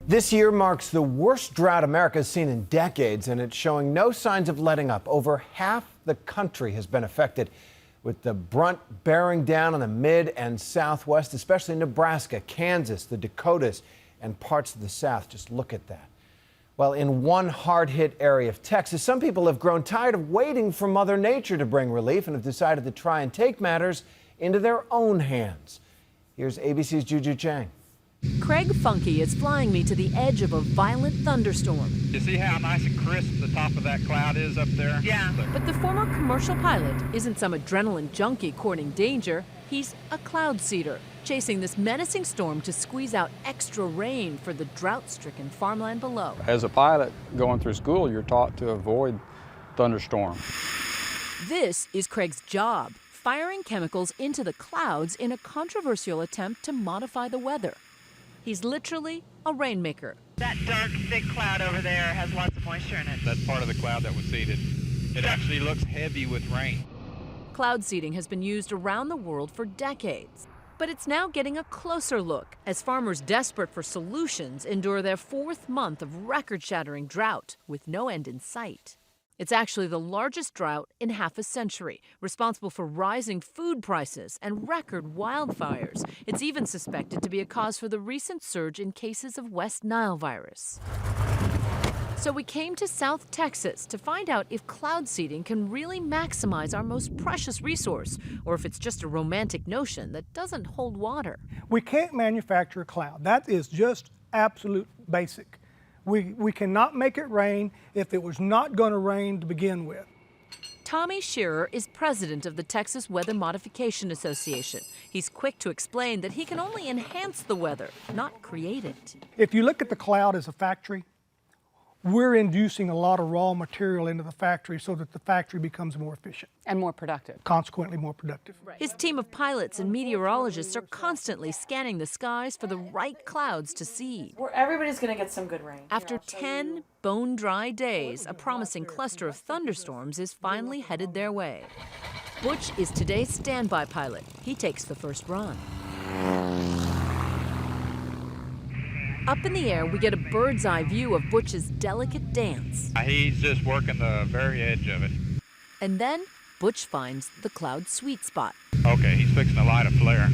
This year marks the worst drought America's seen in decades, and it's showing no signs of letting up. Over half the country has been affected, with the brunt bearing down on the mid and southwest, especially Nebraska, Kansas, the Dakotas, and parts of the South. Just look at that. Well, in one hard-hit area of Texas, some people have grown tired of waiting for Mother Nature to bring relief and have decided to try and take matters into their own hands. Here's ABC's Juju Chang. Craig Funke is flying me to the edge of a violent thunderstorm. You see how nice and crisp the top of that cloud is up there? Yeah. But the former commercial pilot isn't some adrenaline junkie courting danger. He's a cloud seeder, chasing this menacing storm to squeeze out extra rain for the drought-stricken farmland below. As a pilot going through school, you're taught to avoid thunderstorms. This is Craig's job, firing chemicals into the clouds in a controversial attempt to modify the weather. He's literally a rainmaker. That dark, thick cloud over there has lots of moisture in it. That's part of the cloud that was seeded. It actually looks heavy with rain. Cloud seeding has been used around the world for decades. But it's now getting a closer look as farmers desperate for solutions endure their fourth month of record-shattering drought with no end in sight. It's actually the largest drought in half a century, responsible for rising food prices and record wildfires. It's even suspected to be a cause for the recent surge in cases of West Nile virus. So we came to South Texas to find out if cloud seeding can really maximize our most precious resource, or if it's just a romantic notion that doesn't hold water. We can't manufacture a cloud. That is just absolute basic. We cannot make it rain if it was not going to rain to begin with. Tommy Shearer is president of the Texas Weather Modification Association. He's quick to explain that he can only enhance the weather, not create it. If you look at the cloud as a factory, we're inducing a lot of raw material into the factory so that the factory becomes more efficient. And more productive. Consequently more productive. His team of pilots and meteorologists are constantly scanning the skies for the right clouds to seed. Everybody's going to get some good rain. After 10 bone-dry days, a promising cluster of thunderstorms is finally headed their way. Butch is today's standby pilot. He takes the first run. Up in the air, we get a bird's-eye view of Butch's delicate dance. He's just working the very edge of it. And then, Butch finds the cloud sweet spot. Okay, he's fixing to light a flare.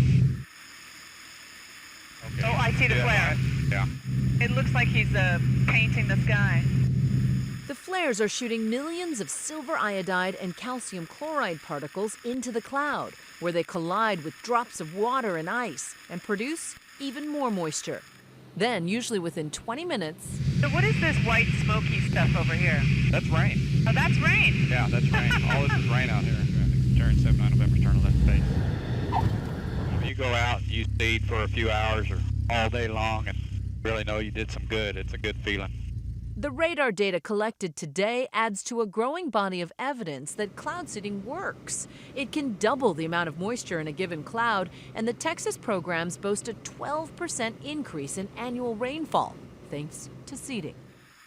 Okay. Oh, I see the flare. Yeah. It looks like he's painting the sky. The flares are shooting millions of silver iodide and calcium chloride particles into the cloud, where they collide with drops of water and ice and produce even more moisture. Then, usually within 20 minutes... So what is this white smoky stuff over here? That's rain. Oh, that's rain. Yeah, that's rain. All this is rain out here. Turn 7 November, turn on left face. When you go out and you seed for a few hours or all day long and really know you did some good, it's a good feeling. The radar data collected today adds to a growing body of evidence that cloud seeding works. It can double the amount of moisture in a given cloud, and the Texas programs boast a 12% increase in annual rainfall, thanks to seeding.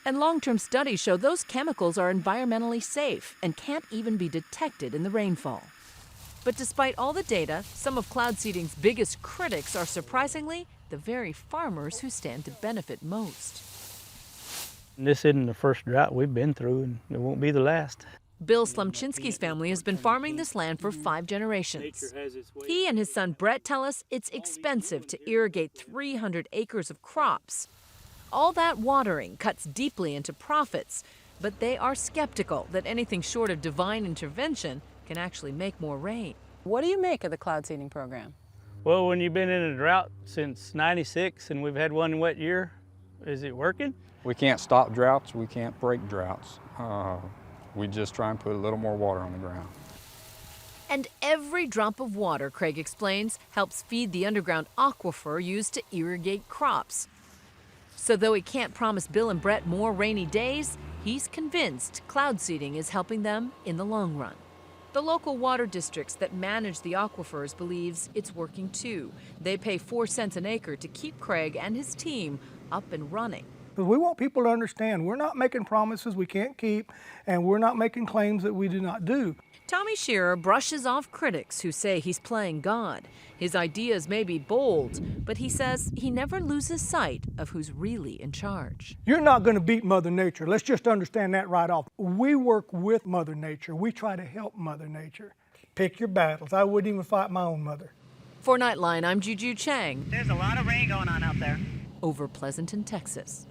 And long-term studies show those chemicals are environmentally safe and can't even be detected in the rainfall. But despite all the data, some of cloud seeding's biggest critics are surprisingly the very farmers who stand to benefit most. This isn't the first drought we've been through, and it won't be the last. Bill Slumchinsky's family has been farming this land for 5 generations. He and his son Brett tell us it's expensive to irrigate 300 acres of crops. All that watering cuts deeply into profits, but they are skeptical that anything short of divine intervention can actually make more rain. What do you make of the cloud seeding program? Well, when you've been in a drought since '96 and we've had one wet year, is it working? We can't stop droughts, we can't break droughts. We just try and put a little more water on the ground. And every drop of water, Craig explains, helps feed the underground aquifer used to irrigate crops. So though he can't promise Bill and Brett more rainy days, he's convinced cloud seeding is helping them in the long run. The local water districts that manage the aquifers believes it's working too. They pay 4 cents an acre to keep Craig and his team up and running. Because we want people to understand we're not making promises we can't keep, and we're not making claims that we do not do. Tommy Shearer brushes off critics who say he's playing God. His ideas may be bold, but he says he never loses sight of who's really in charge. You're not going to beat Mother Nature. Let's just understand that right off. We work with Mother Nature. We try to help Mother Nature. Pick your battles. I wouldn't even fight my own mother. For Nightline, I'm Juju Chang, There's a lot of rain going on out there. over Pleasanton, Texas.